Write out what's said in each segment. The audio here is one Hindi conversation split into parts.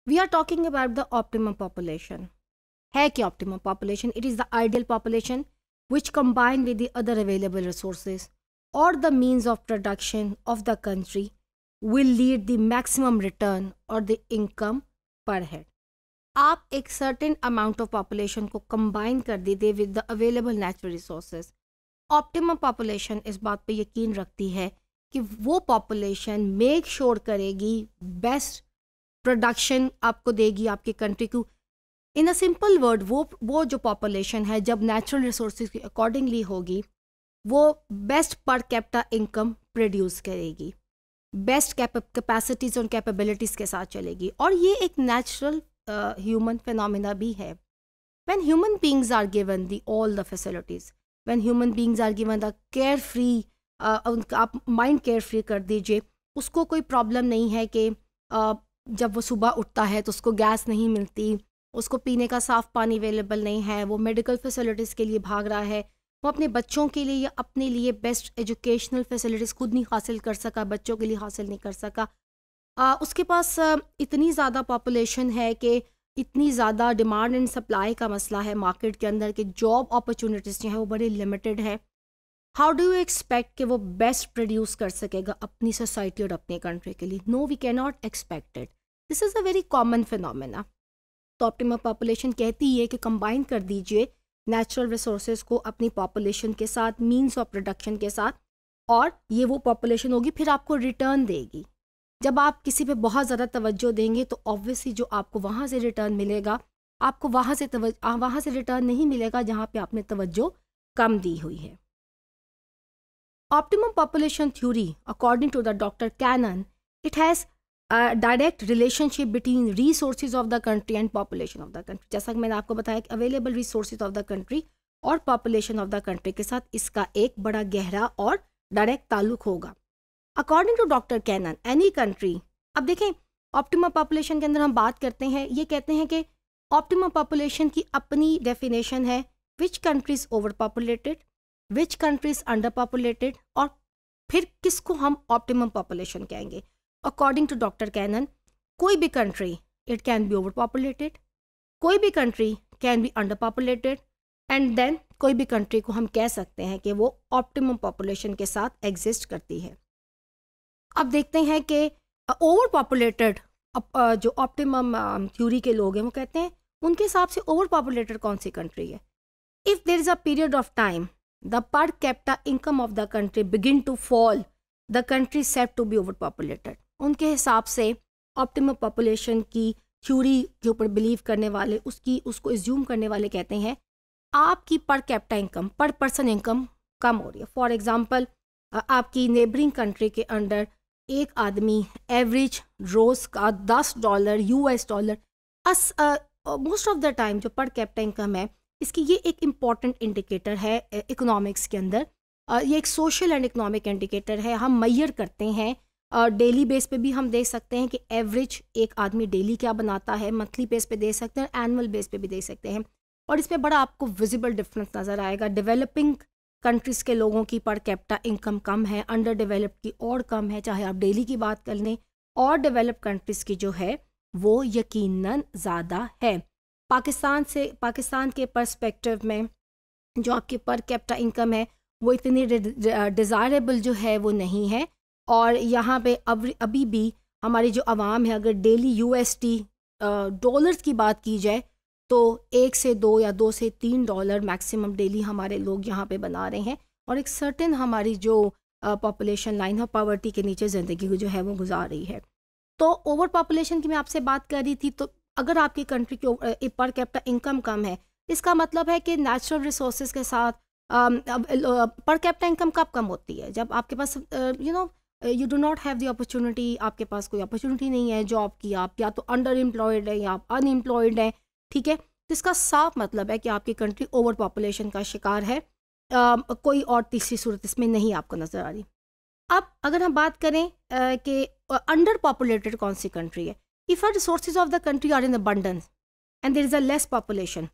We are talking about the optimum population. है क्या optimum population? It is the ideal population which combined with the other available resources or the means of production of the country will lead the maximum return or the income per head। आप एक certain amount of population को combine कर दीजिए with the available natural resources। optimum population इस बात पे यकीन रखती है कि वो population make sure करेगी best production आपको देगी आपकी country को। इन अ सिंपल वर्ड वो जो पॉपुलेशन है जब नेचुरल रिसोर्सेज के अकॉर्डिंगली होगी वो बेस्ट पर कैपिटा इनकम प्रोड्यूस करेगी, बेस्ट कैपेसिटीज़ और कैपेबिलिटीज़ के साथ चलेगी। और ये एक नेचुरल ह्यूमन फिनोमिना भी है। When human beings are given the all the facilities, when human beings are given the care free, आप माइंड केयर फ्री कर दीजिए, उसको कोई प्रॉब्लम नहीं है कि जब वो सुबह उठता है तो उसको गैस नहीं मिलती, उसको पीने का साफ़ पानी अवेलेबल नहीं है, वो मेडिकल फैसिलिटीज़ के लिए भाग रहा है, वो अपने बच्चों के लिए या अपने लिए बेस्ट एजुकेशनल फैसिलिटीज़ खुद नहीं हासिल कर सका, बच्चों के लिए हासिल नहीं कर सका। उसके पास इतनी ज़्यादा पॉपुलेशन है कि इतनी ज़्यादा डिमांड एंड सप्लाई का मसला है मार्केट के अंदर कि जॉब अपॉर्चुनिटीज़ जो है वो बड़ी लिमिटेड है। हाउ डू यू एक्सपेक्ट कि वो बेस्ट प्रोड्यूस कर सकेगा अपनी सोसाइटी और अपनी कंट्री के लिए? No, we cannot expect it. This is a very common phenomena. तो ऑप्टिमम पॉपुलेशन कहती है कि कंबाइन कर दीजिए नेचुरल रिसोर्सेज को अपनी पॉपुलेशन के साथ, मींस ऑफ प्रोडक्शन के साथ, और ये वो पॉपुलेशन होगी फिर आपको रिटर्न देगी। जब आप किसी पे बहुत ज़्यादा तवज्जो देंगे तो ऑब्वियसली जो आपको वहाँ से रिटर्न मिलेगा, आपको वहाँ से रिटर्न नहीं मिलेगा जहाँ पे आपने तवज्जो कम दी हुई है। Optimum population theory according to the doctor Cannan, it has direct relationship between resources of the country and population of the country. जैसा कि मैंने आपको बताया कि available resources of the country और पॉपुलेशन ऑफ द कंट्री के साथ इसका एक बड़ा गहरा और डायरेक्ट ताल्लुक होगा। According to doctor Cannan, any country, अब देखें ऑप्टिमम पॉपुलेशन के अंदर हम बात करते हैं, ये कहते हैं कि ऑप्टिमम पॉपुलेशन की अपनी डेफिनेशन है, which countries overpopulated, which countries underpopulated, और फिर किसको हम ऑप्टिमम पॉपुलेशन कहेंगे। अकॉर्डिंग टू डॉक्टर कैनन, कोई भी country, it can be overpopulated, कोई भी country can be underpopulated, and then कोई भी कंट्री को हम कह सकते हैं कि वो ऑप्टिमम पॉपुलेशन के साथ एग्जिस्ट करती है। अब देखते हैं कि ओवर पॉपुलेटेड जो ऑप्टिमम थ्योरी के लोग हैं वो कहते हैं उनके हिसाब से ओवर पॉपुलेटेड कौन सी कंट्री है। If there is a period of time the per capita income of the country begin to fall, the country set to be overpopulated. उनके हिसाब से ऑप्टिमम पॉपुलेशन की थ्योरी के ऊपर बिलीव करने वाले, उसको एज्यूम करने वाले कहते हैं आपकी पर कैपिटा इनकम, पर पर्सन इनकम कम हो रही है। फॉर एग्जांपल, आपकी नेबरिंग कंट्री के अंडर एक आदमी एवरेज रोज़ का $10 US, most of the time जो पर कैपिटा इनकम है इसकी ये एक इम्पॉर्टेंट इंडिकेटर है इकोनॉमिक्स के अंदर। ये एक सोशल एंड इकोनॉमिक इंडिकेटर है। हम मैयर करते हैं डेली बेस पे भी हम देख सकते हैं कि एवरेज एक आदमी डेली क्या बनाता है, मंथली बेस पे दे सकते हैं, एनुअल बेस पे भी देख सकते हैं, और इसमें बड़ा आपको विजिबल डिफरेंस नज़र आएगा। डेवलपिंग कंट्रीज़ के लोगों की पर कैपिटा इनकम कम है, अंडर डेवलप्ड की और कम है, चाहे आप डेली की बात कर लें, और डेवलप्ड कंट्रीज़ की जो है वो यकीनन ज़्यादा है। पाकिस्तान के पर्सपेक्टिव में जो आपकी पर कैपिटा इनकम है वो इतनी डिज़ायरेबल जो है वो नहीं है, और यहाँ पे अभी भी हमारी जो आवाम है, अगर डेली USD डॉलर्स की बात की जाए तो 1 से 2 या 2 से $3 मैक्सिमम डेली हमारे लोग यहाँ पे बना रहे हैं, और एक सर्टेन हमारी जो पॉपुलेशन लाइन है पॉवर्टी के नीचे ज़िंदगी जो है वो गुजार रही है। तो ओवर पॉपुलेशन की मैं आपसे बात कर रही थी, तो अगर आपकी कंट्री की पर कैपिटा इनकम कम है, इसका मतलब है कि नेचुरल रिसोर्सेज के साथ पर कैपिटा इनकम कब कम होती है? जब आपके पास you do not have the opportunity, आपके पास कोई अपॉर्चुनिटी नहीं है जॉब की, आप या तो अंडर एम्प्लॉयड है या आप अनएम्प्लॉयड है, ठीक है। तो इसका साफ मतलब है कि आपकी कंट्री ओवर पॉपुलेशन का शिकार है। कोई और तीसरी सूरत इसमें नहीं आपको नज़र आ रही। अब अगर हम बात करें कि अंडर पॉपुलेटेड कौन सी कंट्री है, if are resources of the country are in abundance and there is a less population.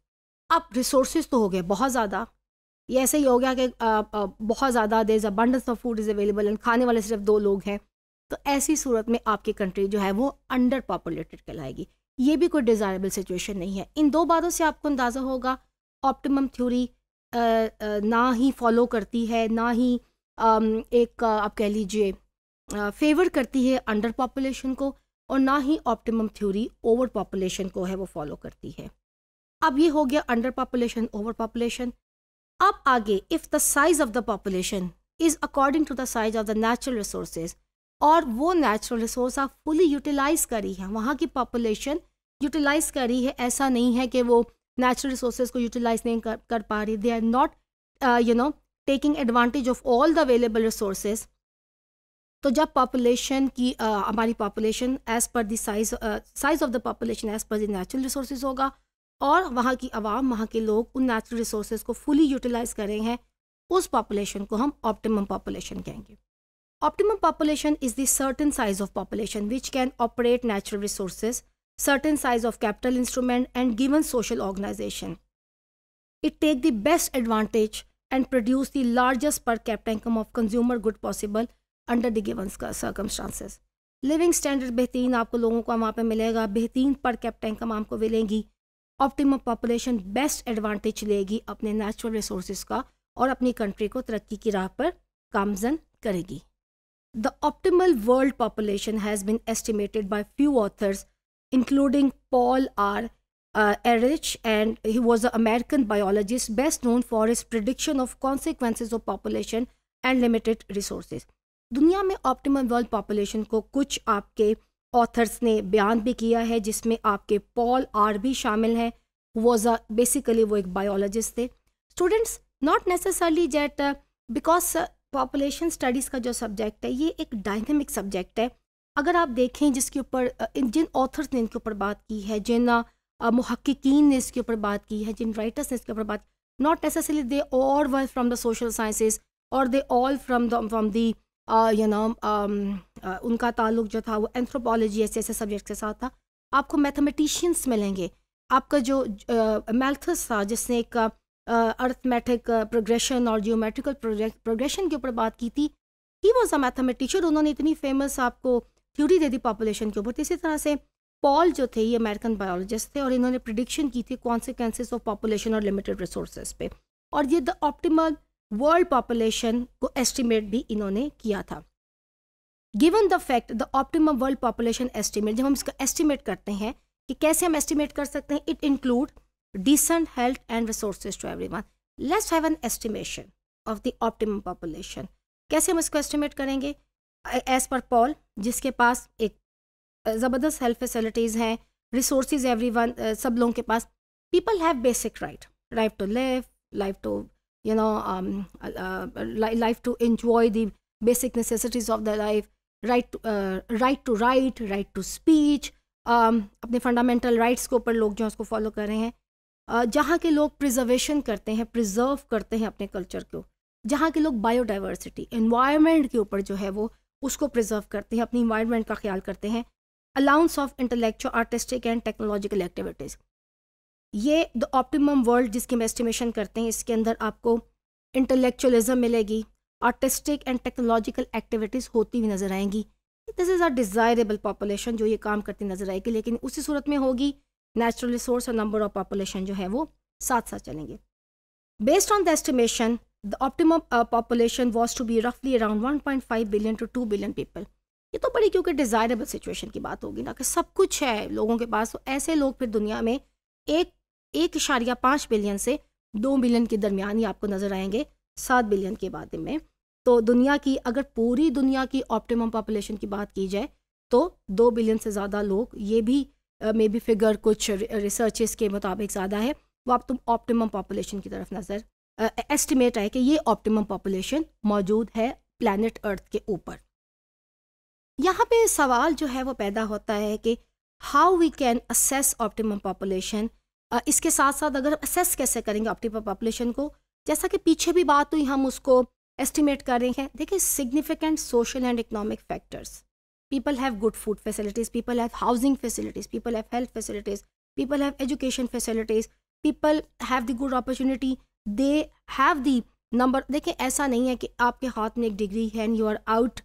अब रिसोर्सेज तो हो गए बहुत ज़्यादा, ये ऐसे ही हो गया कि बहुत ज़्यादा there is abundance of food is available and खाने वाले सिर्फ 2 लोग हैं, तो ऐसी सूरत में आपकी कंट्री जो है वो अंडर पॉपुलेटेड कहलाएगी। ये भी कोई डिज़ायरेबल सिचुएशन नहीं है। इन दो बातों से आपको अंदाज़ा होगा ऑप्टिमम थ्योरी ना ही फॉलो करती है, ना ही एक आप कह लीजिए फेवर करती है अंडर पॉपुलेशन को, और ना ही ऑप्टिमम थ्योरी ओवर पॉपुलेशन को है वो फॉलो करती है। अब ये हो गया अंडर पॉपुलेशन, ओवर पॉपुलेशन। अब आगे, if the size of the population is according to the size of the natural resources, और वो नेचुरल रिसोर्स आप फुली यूटिलाइज करी है, वहाँ की पॉपुलेशन यूटिलाइज करी है, ऐसा नहीं है कि वो नेचुरल रिसोर्सेज को यूटिलाइज नहीं कर पा रही, they are not taking advantage of all the available resources. तो जब पॉपुलेशन की हमारी population as per the size of the population as per the natural resources होगा, और वहाँ की आवाम, वहाँ के लोग उन नेचुरल रिसोर्सेज को फुली यूटिलाइज कर रहे हैं, उस पॉपुलेशन को हम ऑप्टिमम पॉपुलेशन कहेंगे। Optimum population is the certain size of population which can operate natural resources, certain size of capital instrument and given social organization. It take the best advantage and produce the largest per capita income of consumer good possible under the given circumstances. Living standard बेहतरीन आपको लोगों को वहाँ पे मिलेगा, बेहतरीन पर कैपिटा इनकम आपको मिलेगी। ऑप्टिमम पॉपुलेशन बेस्ट एडवांटेज लेगी अपने नेचुरल रिसोर्सेज का और अपनी कंट्री को तरक्की की राह पर गामजन करेगी। The optimal world population has been estimated by few authors, including Paul R. Ehrlich, and he was an American biologist best known for his prediction of consequences of population and limited resources. दुनिया में optimal world population को कुछ आपके authors ने बयान भी किया है, जिसमें आपके Paul R. भी शामिल हैं। Basically वो एक biologist थे। Students, not necessarily that because population studies का जो सब्जेक्ट है ये एक डायनेमिक सब्जेक्ट है। अगर आप देखें जिसके ऊपर जिन ऑथर्स ने इनके ऊपर बात की है, जिन मुहक्किकीन ने इसके ऊपर बात की है, जिन राइटर्स ने इसके ऊपर बात, not necessarily they all were from the social sciences और दे ऑल फ्रॉम द उनका ताल्लुक जो था वो एंथ्रोपोलॉजी ऐसे ऐसे सब्जेक्ट के साथ था। आपको मैथमेटिशियंस मिलेंगे, आपका जो मैल्थस था जिसने एक अर्थमेटिक प्रोग्रेशन और जियोमेट्रिकल प्रोग्रेशन के ऊपर बात की थी, ही वॉज अ मैथमेटिशियन। उन्होंने इतनी फेमस आपको थ्योरी दे दी पॉपुलेशन के ऊपर। इसी तरह से पॉल जो थे ये अमेरिकन बायोलॉजिस्ट थे और इन्होंने प्रिडिक्शन की थी कॉन्सिक्वेंसेस ऑफ पॉपुलेशन और लिमिटेड रिसोर्सेज पे, और ये द ऑप्टिमल वर्ल्ड पॉपुलेशन को एस्टिमेट भी इन्होंने किया था। Given the fact the optimum world population estimate, जब हम इसका एस्टिमेट करते हैं कि कैसे हम एस्टिमेट कर सकते हैं, it include decent health and resources to everyone. Let's have an estimation of the optimum population. कैसे हम इसको estimate करेंगे? As per Paul, जिसके पास एक ज़बरदस्त हेल्थ फैसिलिटीज़ हैं, resources everyone, सब लोगों के पास, people have basic right to live, life to enjoy the basic necessities of the life, right to right to speech, अपने फंडामेंटल राइट्स के ऊपर लोग जो उसको फॉलो कर रहे हैं। जहाँ के लोग प्रिजर्वेशन करते हैं, प्रिजर्व करते हैं अपने कल्चर को, जहाँ के लोग बायोडाइवर्सिटी, एनवायरनमेंट के ऊपर जो है वो उसको प्रिजर्व करते हैं, अपनी इन्वायरनमेंट का ख्याल करते हैं। Allowance of intellectual, artistic and technological activities, ये द ऑप्टिमम वर्ल्ड जिसकी हम एस्टिमेशन करते हैं, इसके अंदर आपको इंटेलेक्चुअलिज्म मिलेगी, आर्टिस्टिक एंड टेक्नोलॉजिकल एक्टिविटीज़ होती हुई नज़र आएंगी। This is a desirable population जो ये काम करती नज़र आएगी, लेकिन उसी सूरत में होगी नेचुरल रिसोर्स और नंबर ऑफ पॉपुलेशन जो है वो साथ साथ चलेंगे। Based on the estimation the optimum population was to be रफली around 1.5 billion to 2 billion people. ये तो बड़ी क्योंकि डिज़ायरेबल सिचुएशन की बात होगी ना, कि सब कुछ है लोगों के पास, तो ऐसे लोग फिर दुनिया में 1.5 बिलियन से 2 बिलियन के दरमियान ही आपको नज़र आएंगे 7 बिलियन के बाद में। तो दुनिया की, अगर पूरी दुनिया की ऑप्टिमम पॉपुलेशन की बात की जाए तो 2 बिलियन से ज़्यादा लोग, ये भी मे बी फिगर कुछ रिसर्चेस के मुताबिक ज़्यादा है, वो आप तुम ऑप्टिमम पॉपुलेशन की तरफ नज़र एस्टिमेट है कि ये ऑप्टिमम पॉपुलेशन मौजूद है प्लैनेट अर्थ के ऊपर। यहाँ पे सवाल जो है वो पैदा होता है कि how we can assess optimum population. इसके साथ साथ अगर असेस कैसे करेंगे ऑप्टिमम पॉपुलेशन को, जैसा कि पीछे भी बात हुई, हम उसको एस्टिमेट कर रहे हैं। देखिए, significant social and economic factors, people have good food facilities, people have housing facilities, people have health facilities, people have education facilities, people have the good opportunity, they have the number। देखिए, ऐसा नहीं है कि आपके हाथ में एक डिग्री है and you are out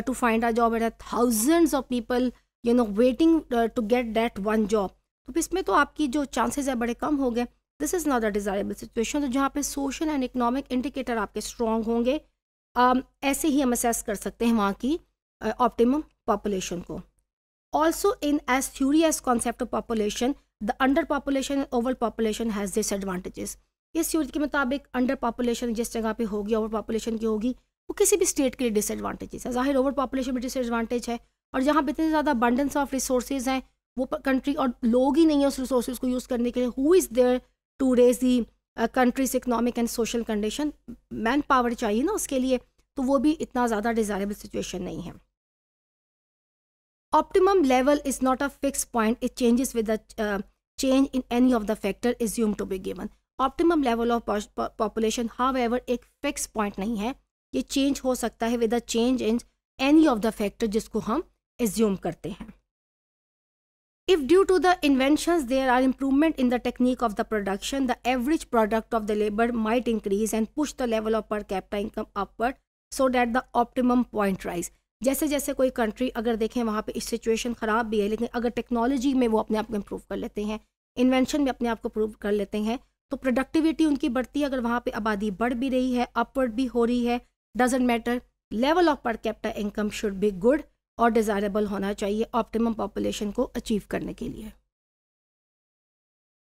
to find a job, and thousands of people waiting to get that one job, तो इसमें तो आपकी जो चांसेस है बड़े कम हो गए। This is not a desirable situation. तो जहाँ पे सोशल एंड इकोनॉमिक इंडिकेटर आपके स्ट्रॉन्ग होंगे, ऐसे ही हम असेस कर सकते हैं वहाँ की ऑप्टिमम पॉपुलेशन को। Also in age theory age concept of population, the underpopulation and overpopulation has disadvantages. इस थ्योरी के मुताबिक अंडर पॉपुलेशन जिस जगह पे होगी, ओवर पॉपुलेशन की होगी, वो किसी भी स्टेट के लिए डिसएडवांटेजेस है। ज़ाहिर ओवर पॉपुलेशन में डिसएडवांटेज है, और जहाँ पे इतने ज़्यादा अबंडेंस ऑफ रिसोर्सेज हैं वो कंट्री और लोग ही नहीं है उस रिसोर्सेज को यूज़ करने के लिए, who is there to raise the country's economic and social condition, man power चाहिए ना उसके लिए, तो वो भी इतना ज़्यादा डिज़ायरेबल सिचुएशन नहीं है। Optimum level is not a fix point, it changes with the change in any of the factor assume to be given. Optimum level of population however एक फिक्स पॉइंट नहीं है, ये चेंज हो सकता है with the change in any of the factor जिसको हम एज्यूम करते हैं। If due to the inventions there are improvement in the technique of the production, the average product of the labor might increase and push the level of per capita income upward so that the optimum point rise. जैसे जैसे कोई कंट्री अगर देखें वहाँ पे इस सिचुएशन ख़राब भी है, लेकिन अगर टेक्नोलॉजी में वो अपने आप को इम्प्रूव कर लेते हैं, इन्वेंशन में अपने आप को प्रूव कर लेते हैं, तो प्रोडक्टिविटी उनकी बढ़ती है। अगर वहाँ पे आबादी बढ़ भी रही है, अपवर्ड भी हो रही है, डजेंट मैटर, लेवल ऑफ पर capita income should be good और डिज़ायरेबल होना चाहिए ऑप्टिमम पॉपुलेशन को अचीव करने के लिए।